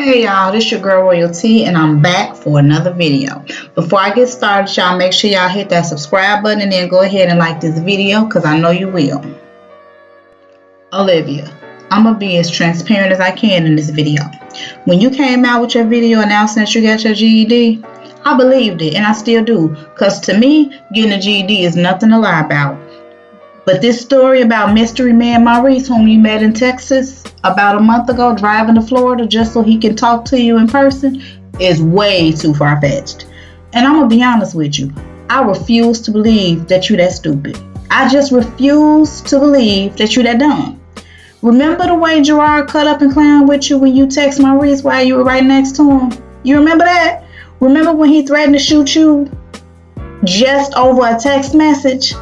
Hey y'all, this your girl Royalty and I'm back for another video. Before I get started, y'all make sure y'all hit that subscribe button and then go ahead and like this video because I know you will. Olivia, I'm going to be as transparent as I can in this video. When you came out with your video announcing that you got your GED, I believed it and I still do because to me, getting a GED is nothing to lie about. But this story about mystery man Maurice, whom you met in Texas about a month ago, driving to Florida just so he can talk to you in person, is way too far-fetched. And I'm going to be honest with you. I refuse to believe that you're that stupid. I just refuse to believe that you're that dumb. Remember the way Gerard cut up and clowned with you when you text Maurice while you were right next to him? You remember that? Remember when he threatened to shoot you just over a text message?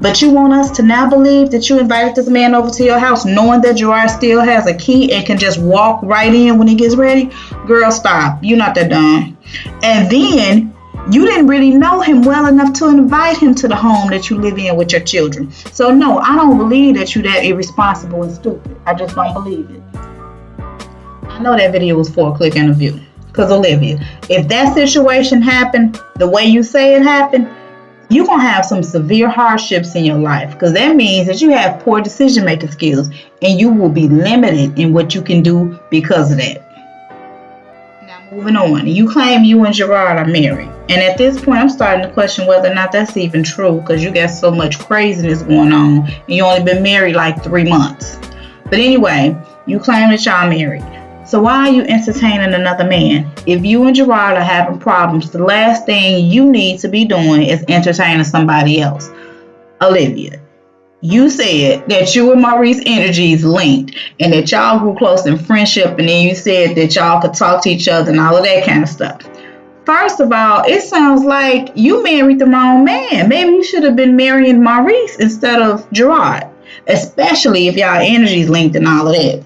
But you want us to now believe that you invited this man over to your house knowing that Gerard still has a key and can just walk right in when he gets ready? Girl, stop. You're not that dumb. And then you didn't really know him well enough to invite him to the home that you live in with your children. So no, I don't believe that you're that irresponsible and stupid. I just don't believe it. I know that video was for a click and a view. Because Olivia, if that situation happened the way you say it happened, you're going to have some severe hardships in your life because that means that you have poor decision-making skills and you will be limited in what you can do because of that. Now, moving on. You claim you and Gerard are married. And at this point, I'm starting to question whether or not that's even true because you got so much craziness going on and you only been married like 3 months. But anyway, you claim that y'all married. So why are you entertaining another man? If you and Gerard are having problems, the last thing you need to be doing is entertaining somebody else. Olivia, you said that you and Maurice energies linked and that y'all grew close in friendship, and then you said that y'all could talk to each other and all of that kind of stuff. First of all, it sounds like you married the wrong man. Maybe you should have been marrying Maurice instead of Gerard, especially if y'all energies linked and all of that.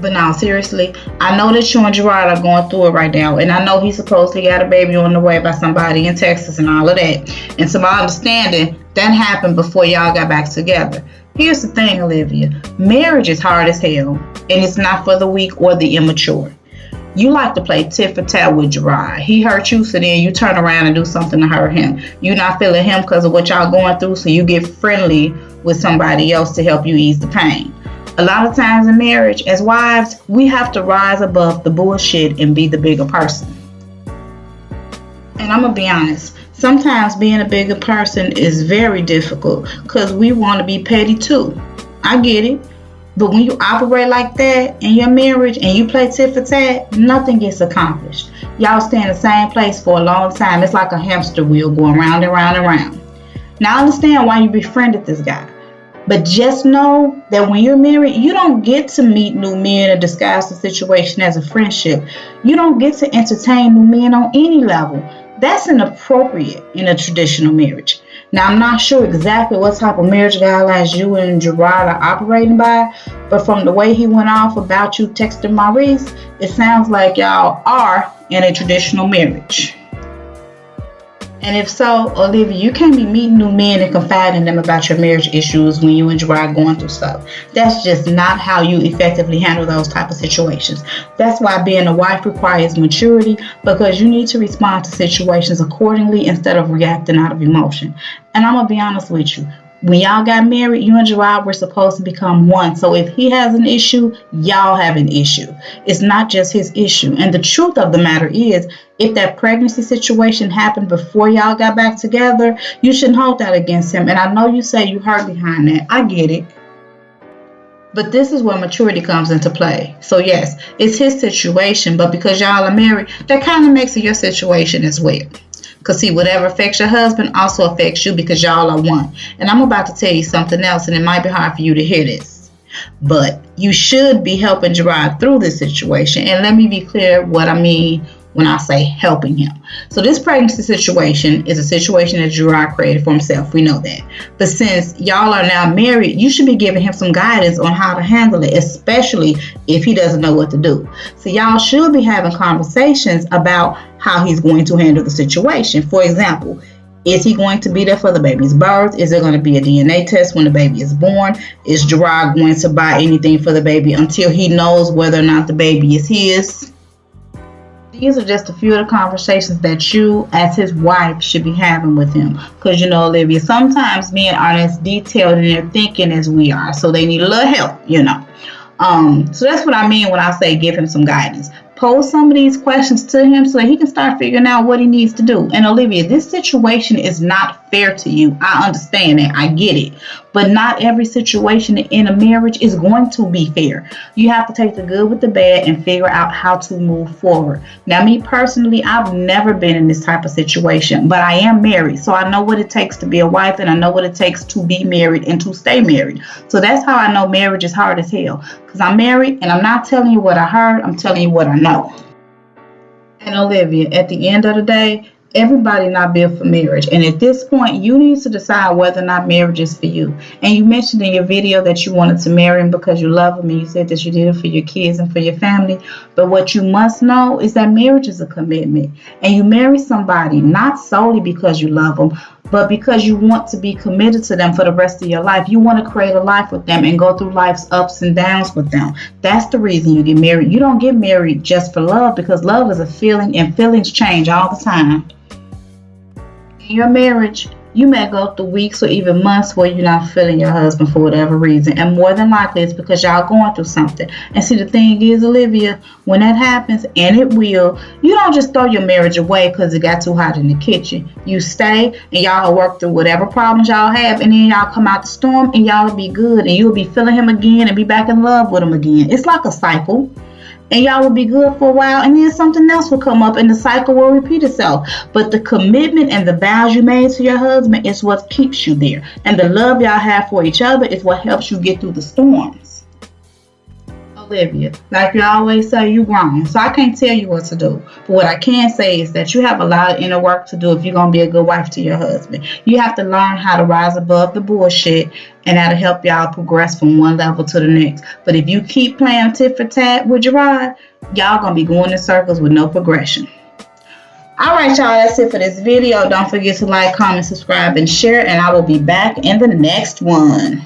But now, seriously, I know that you and Gerard are going through it right now. And I know he supposedly got a baby on the way by somebody in Texas and all of that. And to my understanding, that happened before y'all got back together. Here's the thing, Olivia. Marriage is hard as hell. And it's not for the weak or the immature. You like to play tit for tat with Gerard. He hurt you, so then you turn around and do something to hurt him. You're not feeling him because of what y'all going through, so you get friendly with somebody else to help you ease the pain. A lot of times in marriage, as wives, we have to rise above the bullshit and be the bigger person. And I'm going to be honest, sometimes being a bigger person is very difficult because we want to be petty too. I get it. But when you operate like that in your marriage and you play tit for tat, nothing gets accomplished. Y'all stay in the same place for a long time. It's like a hamster wheel going round and round and round. Now I understand why you befriended this guy. But just know that when you're married, you don't get to meet new men and disguise the situation as a friendship. You don't get to entertain new men on any level. That's inappropriate in a traditional marriage. Now, I'm not sure exactly what type of marriage guidelines you and Gerard are operating by, but from the way he went off about you texting Maurice, it sounds like y'all are in a traditional marriage. And if so, Olivia, you can't be meeting new men and confiding in them about your marriage issues when you and Gerard are going through stuff. That's just not how you effectively handle those type of situations. That's why being a wife requires maturity, because you need to respond to situations accordingly instead of reacting out of emotion. And I'm going to be honest with you. When y'all got married, you and Gerard were supposed to become one. So if he has an issue, y'all have an issue. It's not just his issue. And the truth of the matter is, if that pregnancy situation happened before y'all got back together, you shouldn't hold that against him. And I know you say you hurt behind that. I get it. But this is where maturity comes into play. So yes, it's his situation, but because y'all are married, that kind of makes it your situation as well. Because see, whatever affects your husband also affects you because y'all are one. And I'm about to tell you something else, and it might be hard for you to hear this. But you should be helping Gerard through this situation. And let me be clear what I mean when I say helping him. So this pregnancy situation is a situation that Gerard created for himself. We know that. But since y'all are now married, you should be giving him some guidance on how to handle it, especially if he doesn't know what to do. So y'all should be having conversations about how he's going to handle the situation. For example, Is he going to be there for the baby's birth? Is there going to be a DNA test when the baby is born? Is Gerard going to buy anything for the baby until he knows whether or not the baby is his? These are just a few of the conversations that you, as his wife, should be having with him. Because, you know, Olivia, sometimes men aren't as detailed in their thinking as we are. So they need a little help, you know. So that's what I mean when I say give him some guidance. Pose some of these questions to him so that he can start figuring out what he needs to do. And Olivia, this situation is not fair to you. I understand that. I get it. But not every situation in a marriage is going to be fair. You have to take the good with the bad and figure out how to move forward. Now, me personally, I've never been in this type of situation, but I am married. So I know what it takes to be a wife, and I know what it takes to be married and to stay married. So that's how I know marriage is hard as hell. Because I'm married and I'm not telling you what I heard, I'm telling you what I know. And Olivia, at the end of the day, everybody not built for marriage. And at this point, you need to decide whether or not marriage is for you. And you mentioned in your video that you wanted to marry him because you love him, and you said that you did it for your kids and for your family. But what you must know is that marriage is a commitment. And you marry somebody not solely because you love them, but because you want to be committed to them for the rest of your life. You want to create a life with them and go through life's ups and downs with them. That's the reason you get married. You don't get married just for love, because love is a feeling and feelings change all the time. In your marriage, you may go through weeks or even months where you're not feeling your husband for whatever reason. And more than likely, it's because y'all going through something. And see, the thing is, Olivia, when that happens, and it will, you don't just throw your marriage away because it got too hot in the kitchen. You stay and y'all work through whatever problems y'all have. And then y'all come out the storm and y'all will be good. And you'll be feeling him again and be back in love with him again. It's like a cycle. And y'all will be good for a while, and then something else will come up and the cycle will repeat itself. But the commitment and the vows you made to your husband is what keeps you there. And the love y'all have for each other is what helps you get through the storms. Olivia, like you always say, you grown. So I can't tell you what to do. But what I can say is that you have a lot of inner work to do if you're going to be a good wife to your husband. You have to learn how to rise above the bullshit, and that'll help y'all progress from one level to the next. But if you keep playing tit for tat with Gerard, y'all going to be going in circles with no progression. All right, y'all, that's it for this video. Don't forget to like, comment, subscribe, and share, and I will be back in the next one.